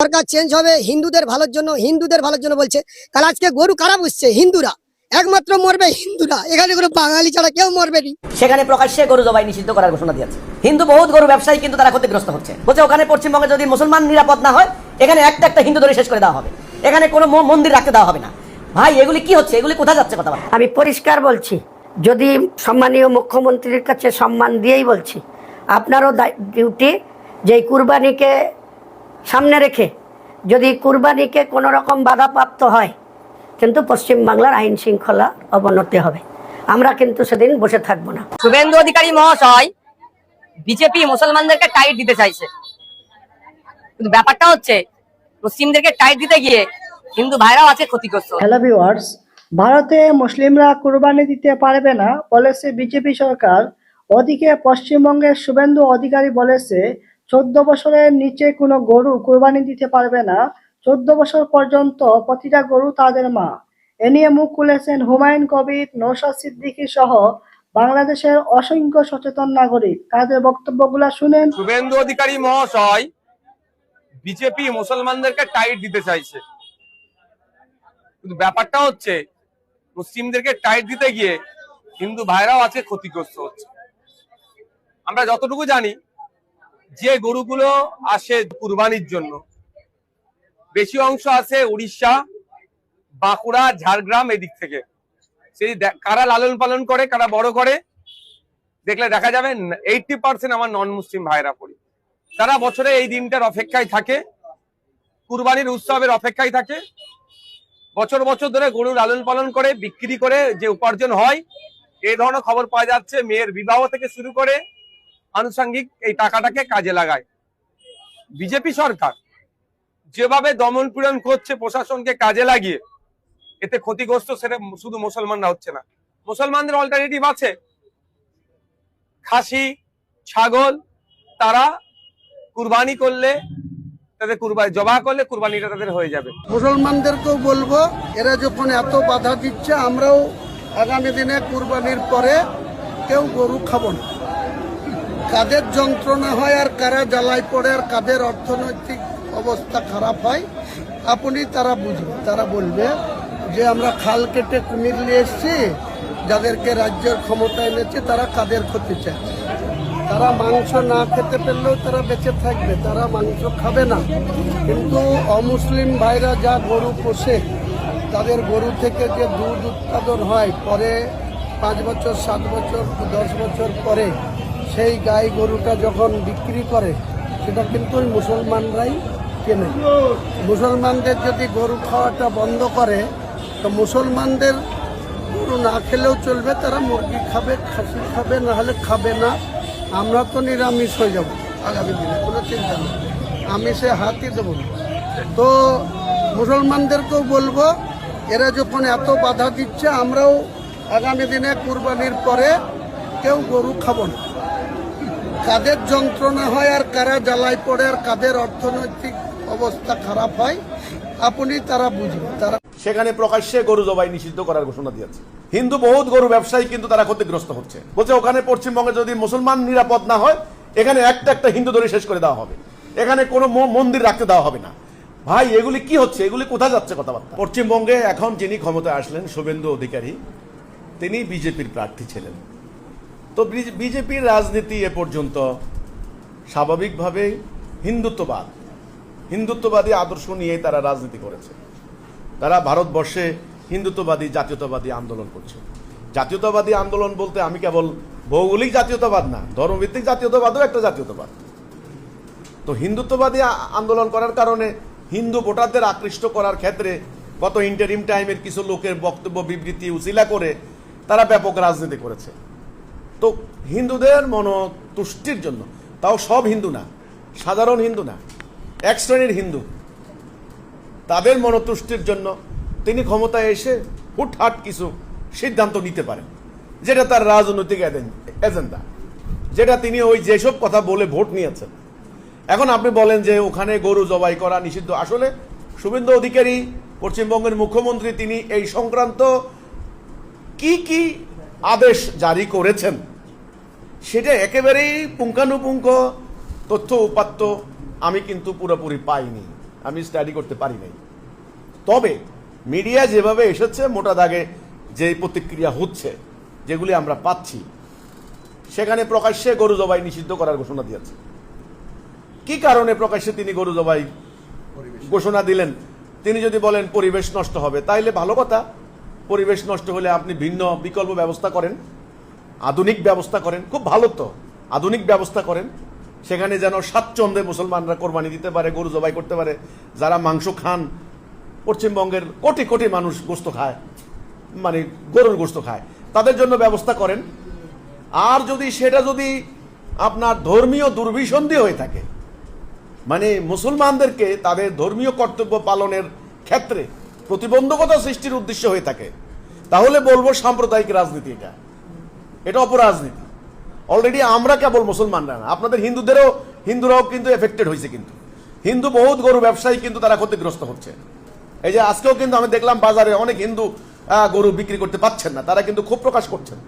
সরকার change হবে হিন্দুদের ভালোর জন্য বলছে। তাহলে আজকে গরু কারা বুঝছে? হিন্দুরা। একমাত্র মরবে হিন্দুরা, এখানে কোনো বাঙালি ছাড়া কেউ মরবে না। সেখানে প্রকাশ্যে গরু জবাই নিষিদ্ধ করার ঘোষণা দিয়েছে। হিন্দু বহুত গরু ব্যবসায়ী কিন্তু তারা ক্ষতিগ্রস্ত হচ্ছে। বলছে ওখানে পশ্চিমবঙ্গে যদি মুসলমান নিরাপদ না হয়, এখানে একটা একটা হিন্দু ধরে শেষ করে দেওয়া হবে, এখানে কোনো মন্দির রাখতে দেওয়া হবে না। ভাই এগুলি কি হচ্ছে? এগুলি কোথায় যাচ্ছে কথাবার্তা? আমি পরিষ্কার বলছি, যদি সম্মানীয় মুখ্যমন্ত্রীর কাছে সম্মান দিয়েই বলছি, আপনারও ডিউটি যে কুরবানিকে সামনে রেখে যদি কুরবানিকে কোনো রকম বাধাপ্রাপ্ত হয়, কিন্তু পশ্চিমবাংলার আইন শৃঙ্খলা অবনতি হবে। আমরা কিন্তু সেদিন বসে থাকবো না। শুভেন্দু অধিকারী মহাশয় বিজেপি মুসলমানদেরকে টাইট দিতে চাইছে, কিন্তু ব্যাপারটা হচ্ছে মুসলিমদেরকে টাইট দিতে গিয়ে হিন্দু ভাইরাও আছে ক্ষতিগ্রস্ত। হ্যালো ভিউয়ার্স, ভারতে মুসলিমরা কুরবানি দিতে পারবে না বলেছে বিজেপি সরকার। ওদিকে পশ্চিমবঙ্গের শুভেন্দু অধিকারী বলেছে 14 বছরের নিচে কোনো গরু কুরবানি দিতে পারবে না, 14 বছর পর্যন্ত প্রতিটা গরু তাদের মা। এ নিয়ে মুখ খুলেছেন হুমায়ুন কবির, নওশাদ সিদ্দিকী সহ বাংলাদেশের অসংখ্য সচেতন নাগরিক। তাদের বক্তব্যগুলো শুনেন। শুভেন্দু অধিকারী মহাশয় বিজেপি মুসলমানদেরকে টাইট দিতে চাইছে, কিন্তু ব্যাপারটা হচ্ছে মুসলিমদেরকে টাইট দিতে গিয়ে হিন্দু ভাইরাও আছে ক্ষতিগ্রস্ত হচ্ছে। আমরা যতটুকু জানি, যে গরুগুলো আসে কুরবানির জন্য বেশি অংশ আসে উড়িষ্যা, বাঁকুড়া, ঝাড়গ্রাম এদিক থেকে। সেই কারা লালন পালন করে, কারা বড় করে, দেখলে দেখা যাবে 80% আমার নন মুসলিম ভাইরা পড়ি। তারা বছরে এই দিনটার অপেক্ষায় থাকে, কুরবানির উৎসবের অপেক্ষায় থাকে। বছর বছর ধরে গরু লালন পালন করে বিক্রি করে যে উপার্জন হয়, এই ধরনের খবর পাওয়া যাচ্ছে। মেয়ের বিবাহ থেকে শুরু করে আনুষঙ্গিক এই টাকাটাকে কাজে লাগায়। বিজেপি সরকার যেভাবে দমন পীড়ন করছে প্রশাসনকে কাজে লাগিয়ে, এতে ক্ষতিগ্রস্ত সেটা শুধু মুসলমানরা হচ্ছে না, মুসলমানদের অল্টারনেটিভ আছে। খাসি, ছাগল তারা কুরবানি করলে, তাদের কুরবানি জবাহ করলে কুরবানিটা তাদের হয়ে যাবে। মুসলমানদেরকেও বলবো, এরা যখন এত বাধা দিচ্ছে, আমরাও আগামী দিনে কুরবানির পরে কেউ গরু খাবো না। কাদের যন্ত্রণা হয় আর কারা জ্বালায় পড়ে আর কাদের অর্থনৈতিক অবস্থা খারাপ হয়, আপনি তারা বুঝবে। তারা বলবে যে আমরা খাল কেটে কুমির নিয়ে এসছি, যাদেরকে রাজ্যের ক্ষমতা এনেছে তারা কাদের ক্ষতি চাইছে। তারা মাংস না খেতে পেলেও তারা বেঁচে থাকবে, তারা মাংস খাবে না। কিন্তু অমুসলিম ভাইরা যা গরু পোষে, তাদের গরু থেকে যে দুধ উৎপাদন হয়, পরে 5 বছর 7 বছর 10 বছর পরে সেই গাই গরুটা যখন বিক্রি করে, সেটা কিন্তু ওই মুসলমানরাই কেনে। মুসলমানদের যদি গরু খাওয়াটা বন্ধ করে, তো মুসলমানদের গরু না খেলেও চলবে, তারা মুরগি খাবে, খাসি খাবে, না হলে খাবে না। আমরা তো নিরামিষ হয়ে যাব আগামী দিনে, কোনো চিন্তা নেই, আমিষে হাতই দেবো না। তো মুসলমানদেরকেও বলবো, এরা যখন এত বাধা দিচ্ছে, আমরাও আগামী দিনে কুরবানির পরে কেউ গরু খাবো না। কাদের যন্ত্রণা হয় আর কারা জ্বালায় পড়ে আর কাদের অর্থনৈতিক অবস্থা খারাপ হয়, আপনি তারা বুঝবে। তারা সেখানে প্রকাশ্যে গরু জবাই নিষিদ্ধ করার ঘোষণা দিয়েছে। হিন্দু বহুত গরু ব্যবসায়ী কিন্তু তারা ক্ষতিগ্রস্ত হচ্ছে। বলছে ওখানে পশ্চিমবঙ্গে যদি মুসলমান নিরাপদ না হয়, এখানে একটা একটা হিন্দু ধরে শেষ করে দেওয়া হবে, এখানে কোনো মন্দির রাখতে দেওয়া হবে না। ভাই এগুলি কি হচ্ছে? এগুলি কোথায় যাচ্ছে কথাবার্তা? পশ্চিমবঙ্গে এখন যিনি ক্ষমতায় আসলেন, শুভেন্দু অধিকারী, তিনি বিজেপির প্রার্থী ছিলেন। তো বিজেপির রাজনীতি এ পর্যন্ত স্বাভাবিকভাবেই হিন্দুত্ববাদী আদর্শ নিয়ে তারা রাজনীতি করেছে। তারা ভারতবর্ষে হিন্দুত্ববাদী জাতীয়তাবাদী আন্দোলন করছে। জাতীয়তাবাদী আন্দোলন বলতে আমি কেবল ভৌগোলিক জাতীয়তাবাদ না, ধর্মভিত্তিক জাতীয়তাবাদও একটা জাতীয়তাবাদ। তো হিন্দুত্ববাদী আন্দোলন করার কারণে হিন্দু ভোটারদের আকৃষ্ট করার ক্ষেত্রে গত ইন্টারিম টাইমের কিছু লোকের বক্তব্য বিবৃতি উছিলা করে তারা ব্যাপক রাজনীতি করেছে। তো হিন্দুদের মনতুষ্টির জন্য, তাও সব হিন্দু না, সাধারণ হিন্দু না, এক শ্রেণীর হিন্দু, তাদের মনতুষ্টির জন্য তিনি ক্ষমতায় এসে হুটহাট কিছু সিদ্ধান্ত নিতে পারেন, যেটা তার রাজনৈতিক এজেন্ডা, যেটা তিনি ওই যেসব কথা বলে ভোট নিয়েছেন। এখন আপনি বলেন যে ওখানে গরু জবাই করা নিষিদ্ধ। আসলে শুভেন্দু অধিকারী পশ্চিমবঙ্গের মুখ্যমন্ত্রী, তিনি এই সংক্রান্ত কি কি আদেশ জারি করেছেন সেটা একেবারেই পুঙ্খানুপুঙ্খ তথ্য উপাত্ত আমি কিন্তু পুরোপুরি পাইনি। আমি স্টাডি করতে পারি নাই। তবে মিডিয়া যেভাবে এসেছে, মোটা দাগে যে প্রতিক্রিয়া হচ্ছে, যেগুলি আমরা পাচ্ছি, সেখানে প্রকাশ্যে গরু জবাই নিষিদ্ধ করার ঘোষণা দিয়েছে। কি কারণে প্রকাশ্যে তিনি গরু জবাই ঘোষণা দিলেন? তিনি যদি বলেন পরিবেশ নষ্ট হবে, তাইলে ভালো কথা। পরিবেশ নষ্ট হলে আপনি ভিন্ন বিকল্প ব্যবস্থা করেন, আধুনিক ব্যবস্থা করেন, খুব ভালো তো। আধুনিক ব্যবস্থা করেন, সেখানে যেন স্বাচ্ছন্দ্যে মুসলমানরা কোরবানি দিতে পারে, গরু জবাই করতে পারে। যারা মাংস খান, পশ্চিমবঙ্গের কোটি কোটি মানুষ গোস্ত খায়, মানে গরুর গোস্ত খায়, তাদের জন্য ব্যবস্থা করেন। আর যদি সেটা যদি আপনার ধর্মীয় দুর্বিসন্ধি হয়ে থাকে, মানে মুসলমানদেরকে তাদের ধর্মীয় কর্তব্য পালনের ক্ষেত্রে প্রতিবন্ধকতা সৃষ্টির উদ্দেশ্য হয়ে থাকে, তাহলে বলবো সাম্প্রদায়িক রাজনীতি। এটা অপরাজনীতি। অলরেডি আমরা কেবল মুসলমানরা না, আপনাদের হিন্দুরাও কিন্তু এফেক্টেড হয়েছে। কিন্তু হিন্দু বহুত গরু ব্যবসায়ী কিন্তু তারা ক্ষতিগ্রস্ত হচ্ছে। এই যে আজকেও কিন্তু আমি দেখলাম বাজারে অনেক হিন্দু গরু বিক্রি করতে পারছেন না, তারা কিন্তু ক্ষোভ প্রকাশ করছেন।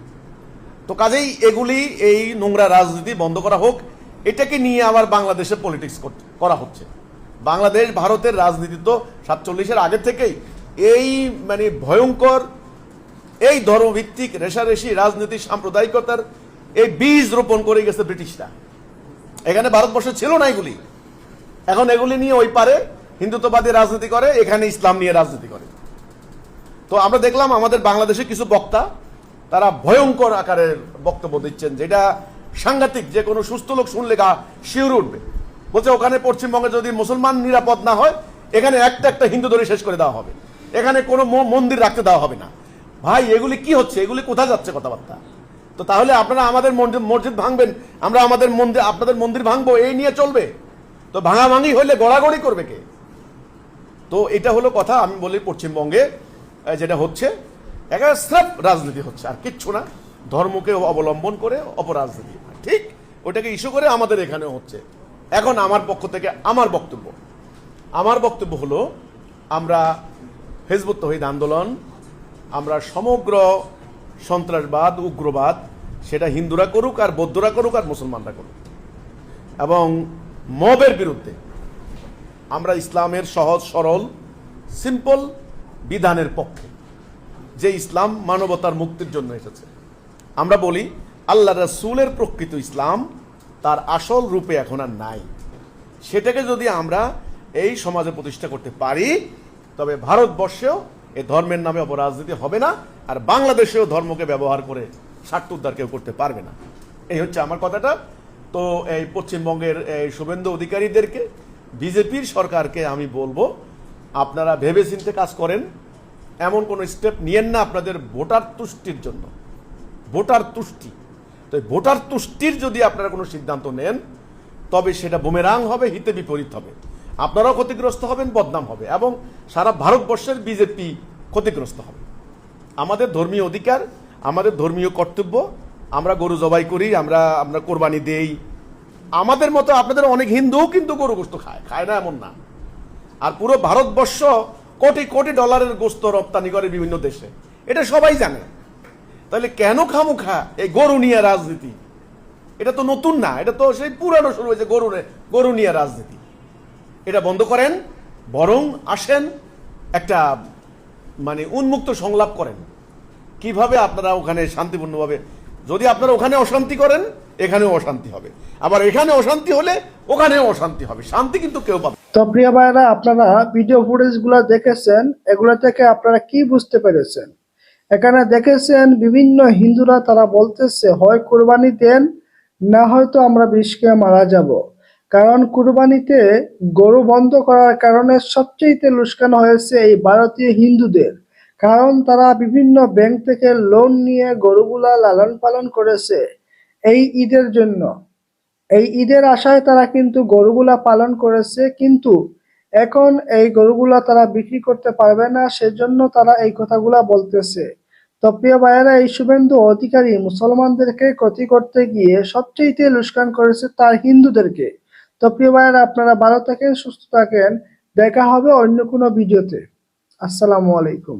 তো কাজেই এগুলি, এই নোংরা রাজনীতি বন্ধ করা হোক। এটাকে নিয়ে আবার বাংলাদেশে পলিটিক্স করা হচ্ছে। বাংলাদেশ ভারতের রাজনীতি তো 47-এর আগে থেকেই এই মানে ভয়ঙ্কর এই ধর্মভিত্তিক রেশারেশি রাজনীতি, সাম্প্রদায়িকতার এই বীজ রোপণ করে গেছে ব্রিটিশরা। এখানে ভারতবর্ষে ছিল না এগুলি। এখন এগুলি নিয়ে ওই পারে হিন্দুত্ববাদী রাজনীতি করে, এখানে ইসলাম নিয়ে রাজনীতি করে। তো আমরা দেখলাম আমাদের বাংলাদেশে কিছু বক্তা, তারা ভয়ঙ্কর আকারের বক্তব্য দিচ্ছেন, যেটা সাংঘাতিক। যে কোনো সুস্থ লোক শুনলে গা শিউরে উঠবে। বলছে ওখানে পশ্চিমবঙ্গে যদি মুসলমান নিরাপদ না হয়, এখানে একটা একটা হিন্দু ধরে শেষ করে দেওয়া হবে, এখানে কোনো মন্দির রাখতে দেওয়া হবে না। ভাই, এগুলি কি হচ্ছে? এগুলি কোথায় যাচ্ছে কথাবার্তা? তো তাহলে আপনারা আমাদের মসজিদ ভাঙবেন, আমরা আপনাদের মন্দির ভাঙবো, এই নিয়ে চলবে? তো ভাঙাভাঙি হইলে গড়াগড়ি করবে কে? তো এটা হলো কথা। আমি বলি পশ্চিমবঙ্গে যেটা হচ্ছে, একেবারে স্রেফ রাজনীতি হচ্ছে, আর কিচ্ছু না। ধর্মকে অবলম্বন করে অপরাজনীতি, ঠিক ওটাকে ইস্যু করে আমাদের এখানেও হচ্ছে। এখন আমার পক্ষ থেকে আমার বক্তব্য হলো, আমরা হিজবুত তাওহীদ আন্দোলন, আমরা সমগ্র সন্ত্রাসবাদ, উগ্রবাদ, সেটা হিন্দুরা করুক আর বৌদ্ধরা করুক আর মুসলমানরা করুক, এবং মবের বিরুদ্ধে আমরা ইসলামের সহজ সরল সিম্পল বিধানের পক্ষে, যে ইসলাম মানবতার মুক্তির জন্য এসেছে। আমরা বলি আল্লাহ রাসূলের প্রকৃত ইসলাম তার আসল রূপে এখন আর নাই। সেটাকে যদি আমরা এই সমাজে প্রতিষ্ঠা করতে পারি, তবে ভারতবর্ষেও এই ধর্মের নামে অপরাজনীতি হবে না, আর বাংলাদেশেও ধর্মকে ব্যবহার করে স্বার্থ উদ্ধার কেউ করতে পারবে না। এই হচ্ছে আমার কথাটা। তো এই পশ্চিমবঙ্গের এই শুভেন্দু অধিকারীদেরকে, বিজেপির সরকারকে আমি বলবো, আপনারা ভেবেচিন্তে কাজ করেন। এমন কোনো স্টেপ নিয়েন না আপনাদের ভোটার তুষ্টির জন্য। ভোটার তুষ্টি, তো ভোটার তুষ্টির যদি আপনারা কোনো সিদ্ধান্ত নেন, তবে সেটা বুমেরাং হবে, হিতে বিপরীত হবে। আপনারাও ক্ষতিগ্রস্ত হবেন, বদনাম হবে, এবং সারা ভারতবর্ষের বিজেপি ক্ষতিগ্রস্ত হবে। আমাদের ধর্মীয় অধিকার, আমাদের ধর্মীয় কর্তব্য, আমরা গরু জবাই করি, আমরা কোরবানি দেই। আমাদের মতো আপনাদের অনেক হিন্দুও কিন্তু গরু গোস্ত খায় না এমন না। আর পুরো ভারতবর্ষ কোটি কোটি ডলারের গোস্ত রপ্তানি করে বিভিন্ন দেশে, এটা সবাই জানে। তাহলে কেন খামোখা এই গরু নিয়ে রাজনীতি? এটা তো নতুন না, এটা তো সেই পুরানো শুরু হয়েছে, গরু নিয়ে রাজনীতি। এটা বন্ধ করেন, বরং আসেন একটা মানে উন্মুক্ত সংলাপ করেন, কিভাবে আপনারা ওখানে শান্তিপূর্ণভাবে। যদি আপনারা ওখানে অশান্তি করেন, এখানেও অশান্তি হবে, আবার এখানে অশান্তি হলে ওখানেও অশান্তি হবে। শান্তি কিন্তু কেউ পাবে। তো প্রিয় ভাইরা, আপনারা ভিডিও ফুটেজগুলো দেখেছেন, এগুলো থেকে আপনারা কি বুঝতে পেরেছেন? এখানে দেখেছেন বিভিন্ন হিন্দুরা তারা বলতেছে হয় কুরবানি দেন, না হয়তো আমরা বিষ খেয়ে মারা যাব। কারণ কুরবানিতে গরু বন্ধ করার কারণে সবচেয়ে লুস্কান হয়েছে এই ভারতীয় হিন্দুদের। কারণ তারা বিভিন্ন ব্যাংক থেকে লোন নিয়ে গরুগুলা লালন পালন করেছে এই ঈদের জন্য। এই ঈদের আশায় তারা কিন্তু গরুগুলা পালন করেছে, কিন্তু এখন এই গরুগুলা তারা বিক্রি করতে পারবে না, সেজন্য তারা এই কথাগুলা বলতেছে। তো প্রিয় ভাইয়েরা, এই শুভেন্দু অধিকারী মুসলমানদেরকে ক্ষতি করতে গিয়ে সবচেয়ে লুস্কান করেছে তার হিন্দুদেরকে। তো প্রিয় ভাইয়েরা, আপনারা ভালো থাকেন, সুস্থ থাকেন, দেখা হবে অন্য কোনো ভিডিওতে। আসসালামু আলাইকুম।